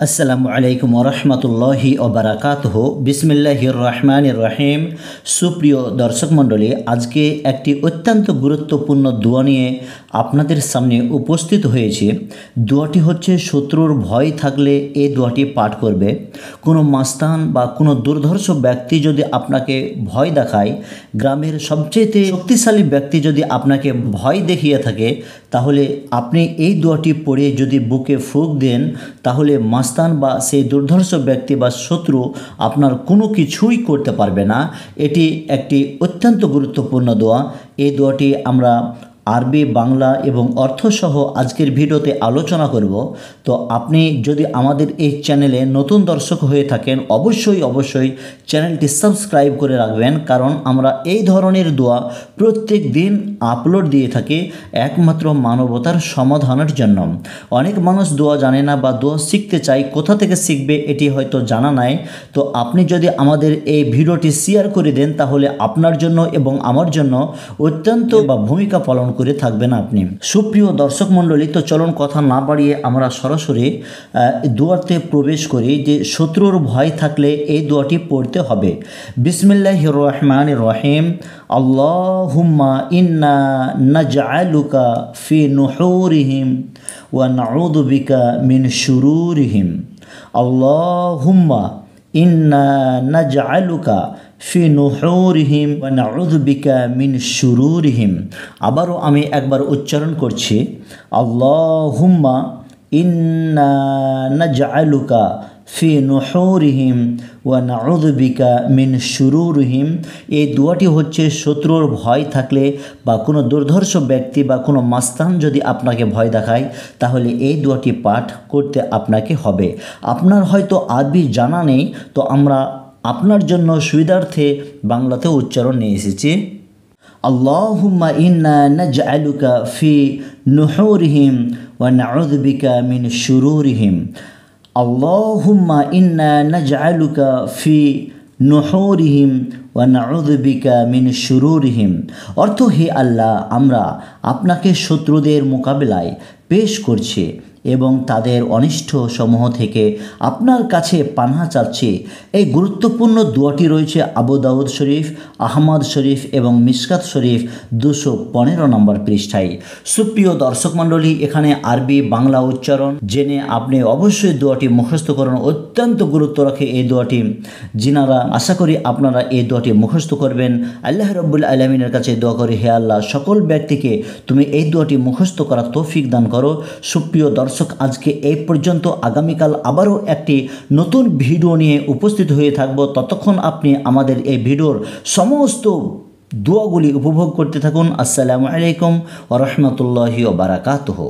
আসসালামু আলাইকুম ওরহমতুল্লাহি ওবারাকাতুহু। বিসমিল্লাহির রহমানির রহিম। সুপ্রিয় দর্শক মণ্ডলী, আজকে একটি অত্যন্ত গুরুত্বপূর্ণ দোয়া নিয়ে আপনাদের সামনে উপস্থিত হয়েছে। দোয়াটি হচ্ছে, শত্রুর ভয় থাকলে এই দোয়াটি পাঠ করবে। কোনো মাস্তান বা কোনো দুর্ধর্ষ ব্যক্তি যদি আপনাকে ভয় দেখায়, গ্রামের সবচেয়ে শক্তিশালী ব্যক্তি যদি আপনাকে ভয় দেখিয়ে থাকে, তাহলে আপনি এই দোয়াটি পড়ে যদি বুকে ফুঁক দেন, তাহলে মাস্তান বা সেই দুর্ধর্ষ ব্যক্তি বা শত্রু আপনার কোনো কিছুই করতে পারবে না। এটি একটি অত্যন্ত গুরুত্বপূর্ণ দোয়া। এই দোয়াটি আমরা আরবি, বাংলা এবং অর্থসহ আজকের ভিডিওতে আলোচনা করব। তো আপনি যদি আমাদের এই চ্যানেলে নতুন দর্শক হয়ে থাকেন, অবশ্যই চ্যানেলটি সাবস্ক্রাইব করে রাখবেন, কারণ আমরা এই ধরনের দোয়া প্রত্যেক দিন আপলোড দিয়ে থাকি একমাত্র মানবতার সমাধানের জন্য। অনেক মানুষ দোয়া জানে না বা দোয়া শিখতে চায়, কোথা থেকে শিখবে এটি হয়তো জানা নাই। তো আপনি যদি আমাদের এই ভিডিওটি শেয়ার করে দেন, তাহলে আপনার জন্য এবং আমার জন্য অত্যন্ত ভূমিকা পালন করে থাকবেন আপনি। সুপ্রিয় দর্শক মণ্ডলী, তো চলুন কথা না বাড়িয়ে আমরা সরাসরি দোয়াতে প্রবেশ করি। যে শত্রুর ভয় থাকলে এই দোয়াটি পড়তে হবে। বিসমিল্লাহির রহমানির রহিম। আল্লাহুম্মা ইন্না নাজআলুকা ফি নুহুরিহিম ওয়া নাউযু বিকা মিন শুরুরিহিম। আল্লাহুম্মা ইন্না নাজআলুকা ফি নুহুরিহিম ওয়া নাউযু বিকা মিন শুরুরিহিম। আবারও আমি একবার উচ্চারণ করছি, আল্লাহুম্মা ইন্না নাজআলুকা ফি নুহুরিহিম ওয়া নাউযু বিকা মিন শুরুরিহিম। এই দোয়াটি হচ্ছে, শত্রুর ভয় থাকলে বা কোনো দুর্ধর্ষ ব্যক্তি বা কোনো মাস্তান যদি আপনাকে ভয় দেখায়, তাহলে এই দোয়াটি পাঠ করতে আপনাকে হবে। আপনার হয়তো আরবি জানা নেই, তো আমরা আপনার জন্য সুবিধার্থে বাংলাতে উচ্চারণ নিয়ে এসেছি। আল্লাহুম্মা ইন্না নাজআলুকা ফি নুহুরিহিম ওয়া নাউযু বিকা মিন শুরুরিহিম। আল্লাহুম্মা ইন্না নাজআলুকা ফি নুহুরিহিম ওয়া নাউযু বিকা মিন শুরুরিহিম। অর্থ, হে আল্লাহ, আমরা আপনাকে শত্রুদের মোকাবিলায় পেশ করছি এবং তাদের অনিষ্ট সমূহ থেকে আপনার কাছে পানাহ চাচ্ছি। এই গুরুত্বপূর্ণ দোয়াটি রয়েছে আবু দাউদ শরীফ, আহমদ শরীফ এবং মিশকাত শরীফ 215 নম্বর পৃষ্ঠায়। সুপ্রিয় দর্শক মণ্ডলী, এখানে আরবি বাংলা উচ্চারণ জেনে আপনি অবশ্যই দোয়াটি মুখস্থ করুন। অত্যন্ত গুরুত্ব রাখে এই দোয়াটি। যিনারা, আশা করি আপনারা এই দোয়াটি মুখস্থ করবেন। আল্লাহ রাব্বুল আলামিনের কাছে দোয়া করি, হে আল্লাহ, সকল ব্যক্তিকে তুমি এই দোয়াটি মুখস্থ করার তৌফিক দান করো। সুপ্রিয় দর্শক, আজকে এই পর্যন্ত। আগামীকাল আবারও একটি নতুন ভিডিও নিয়ে উপস্থিত হয়ে থাকব। ততক্ষণ আপনি আমাদের এই ভিডিওর সমস্ত দোয়াগুলি উপভোগ করতে থাকুন। আসসালামু আলাইকুম ওয়া রাহমাতুল্লাহি ওয়া বারাকাতুহু।